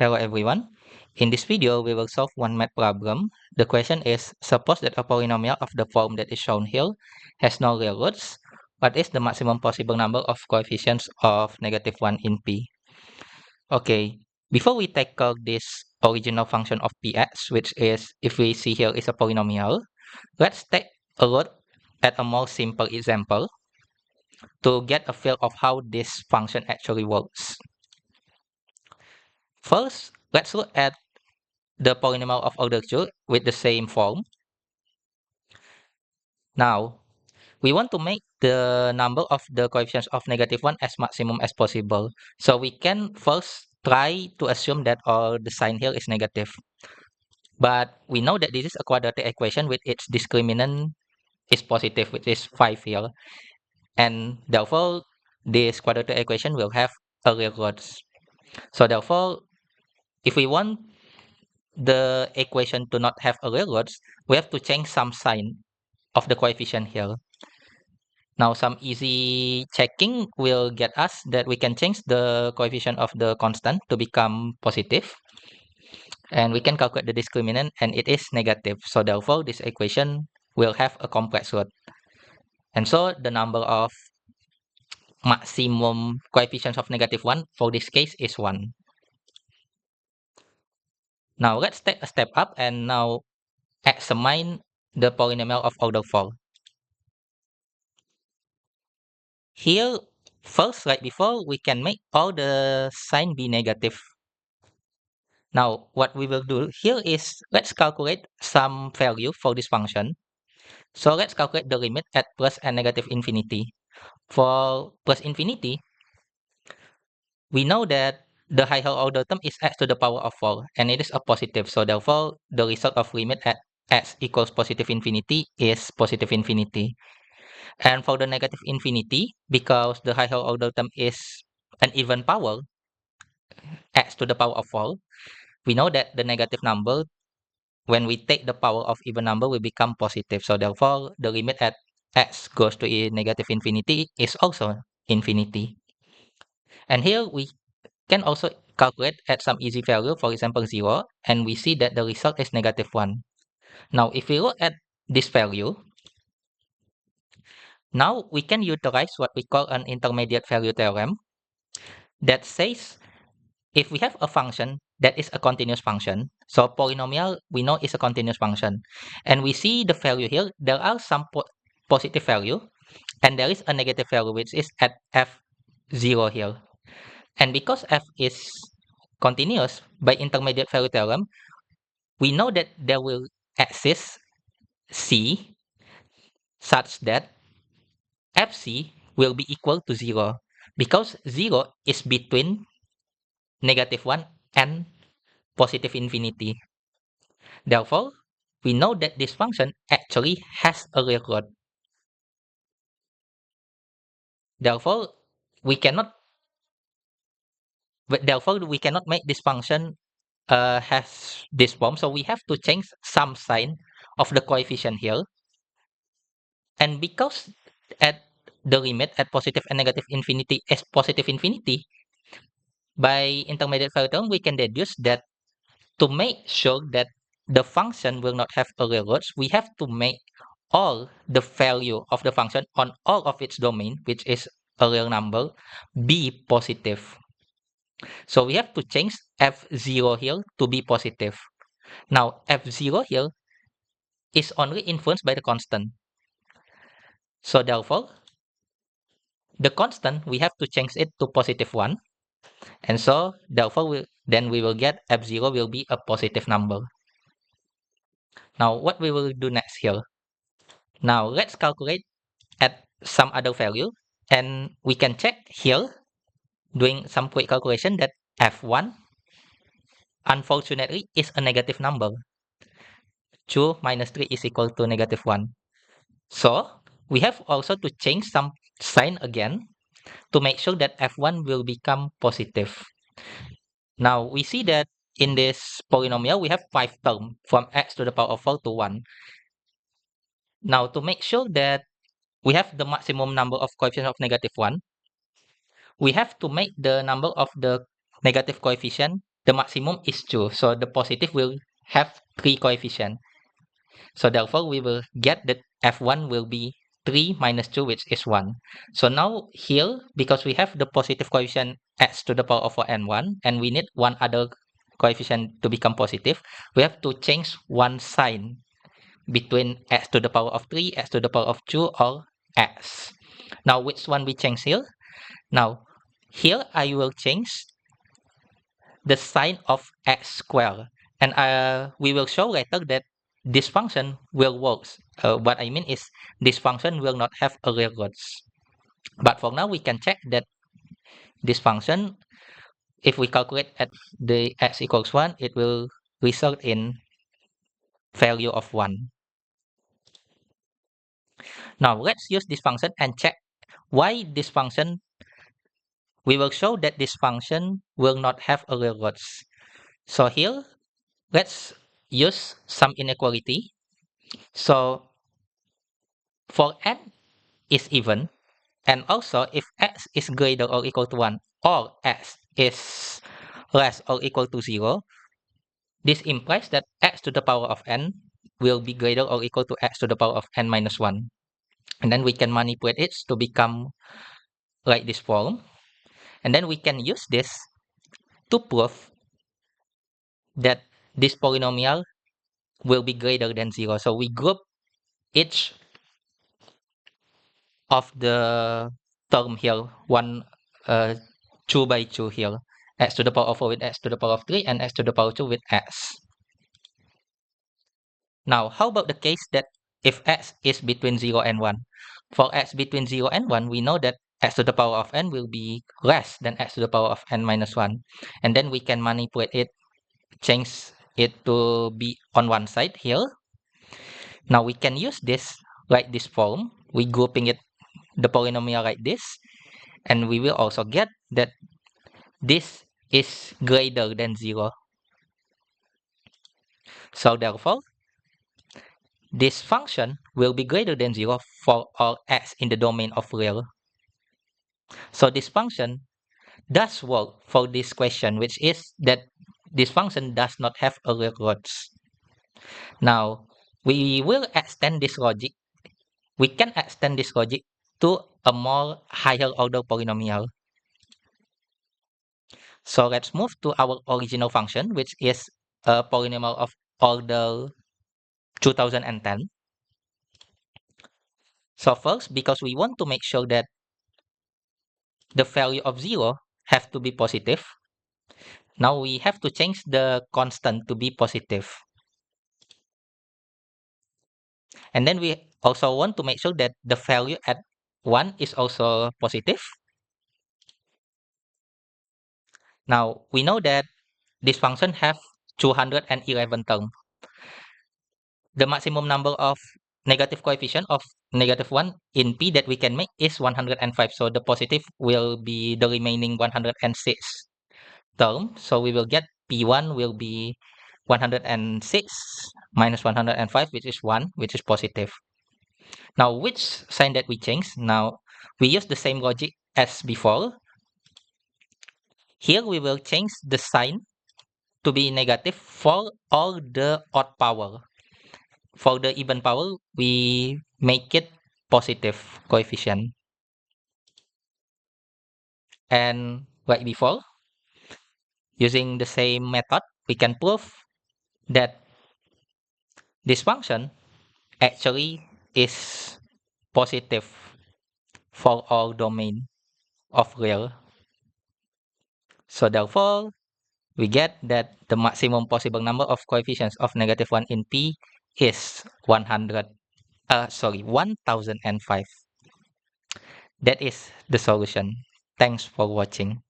Hello everyone. In this video, we will solve one math problem. The question is, suppose that a polynomial of the form that is shown here has no real roots. What is the maximum possible number of coefficients of -1 in P? Okay, before we tackle this original function of Px, which is, if we see here, is a polynomial, let's take a look at a more simple example to get a feel of how this function actually works. First, let's look at the polynomial of order 2 with the same form. Now, we want to make the number of the coefficients of -1 as maximum as possible. So we can first try to assume that all the sign here is negative. But we know that this is a quadratic equation with its discriminant is positive, which is 5 here. And therefore, this quadratic equation will have a real roots. So therefore, if we want the equation to not have a real roots, we have to change some sign of the coefficient here. Now, some easy checking will get us that we can change the coefficient of the constant to become positive, and we can calculate the discriminant, and it is negative. So therefore, this equation will have a complex root. And so the number of maximum coefficients of -1 for this case is 1. Now, let's take a step up and now examine the polynomial of order 4. Here, first, right before, we can make all the sign be negative. Now, what we will do here is, let's calculate some value for this function. So let's calculate the limit at plus and negative infinity. For plus infinity, we know that the higher order term is x to the power of 4, and it is a positive. So therefore, the result of limit at x equals positive infinity is positive infinity. And for the negative infinity, because the higher order term is an even power, x to the power of 4, we know that the negative number, when we take the power of even number, will become positive. So therefore, the limit at x goes to negative infinity is also infinity. And here we can also calculate at some easy value, for example 0, and we see that the result is -1. Now, if we look at this value, now we can utilize what we call an intermediate value theorem that says if we have a function that is a continuous function, so polynomial we know is a continuous function, and we see the value here, there are some positive value, and there is a negative value which is at f0 here. And because f is continuous by intermediate value theorem, we know that there will exist c such that fc will be equal to 0, because 0 is between -1 and positive infinity. Therefore, we know that this function actually has a real root. Therefore, we cannot make this function has this form. So we have to change some sign of the coefficient here. And because at the limit at positive and negative infinity is positive infinity, by intermediate value theorem, we can deduce that to make sure that the function will not have a real roots, we have to make all the value of the function on all of its domain, which is a real number, be positive. So we have to change f0 here to be positive. Now, f0 here is only influenced by the constant. So therefore, the constant, we have to change it to +1. And so therefore, we will get f0 will be a positive number. Now, what we will do next here? Now, let's calculate at some other value, and we can check here, doing some quick calculation, that f1 unfortunately is a negative number. 2 minus 3 is equal to -1. So we have also to change some sign again to make sure that f1 will become positive. Now we see that in this polynomial we have 5 terms from x to the power of 4 to 1. Now to make sure that we have the maximum number of coefficients of -1, we have to make the number of the negative coefficient the maximum is 2. So the positive will have 3 coefficients. So therefore, we will get that f1 will be 3 minus 2, which is 1. So now here, because we have the positive coefficient x to the power of n1, and we need one other coefficient to become positive, we have to change one sign between x to the power of 3, x to the power of 2, or x. Now, which one we change here? Now, here I will change the sign of x squared. And we will show later that this function will work. What I mean is this function will not have a real roots. But for now, we can check that this function, if we calculate at the x equals 1, it will result in value of 1. Now, let's use this function and check why this function. We will show that this function will not have a real roots. So here, let's use some inequality. So for n is even, and also if x is greater or equal to 1 or x is less or equal to 0, this implies that x to the power of n will be greater or equal to x to the power of n minus 1. And then we can manipulate it to become like this form. And then we can use this to prove that this polynomial will be greater than 0. So we group each of the term here, one 2 by 2 here, x to the power of 4 with x to the power of 3 and x to the power 2 with x. Now, how about the case that if x is between 0 and 1? For x between 0 and 1, we know that x to the power of n will be less than x to the power of n minus 1. And then we can manipulate it, change it to be on one side here. Now we can use this like this form. We grouping it the polynomial like this, and we will also get that this is greater than 0. So therefore, this function will be greater than 0 for all x in the domain of real. So this function does work for this question, which is that this function does not have a real roots. Now, we will extend this logic. We can extend this logic to a more higher order polynomial. So let's move to our original function, which is a polynomial of order 2010. So first, because we want to make sure that the value of 0 have to be positive, now we have to change the constant to be positive. And then we also want to make sure that the value at 1 is also positive. Now, we know that this function have 211 terms. The maximum number of negative coefficient of -1 in P that we can make is 105. So the positive will be the remaining 106 term. So we will get P1 will be 106 minus 105, which is 1, which is positive. Now, which sign that we change? Now, we use the same logic as before. Here, we will change the sign to be negative for all the odd power. For the even power, we make it positive coefficient. And like before, using the same method, we can prove that this function actually is positive for all domain of real. So therefore, we get that the maximum possible number of coefficients of -1 in P is 1005. That is the solution. Thanks for watching.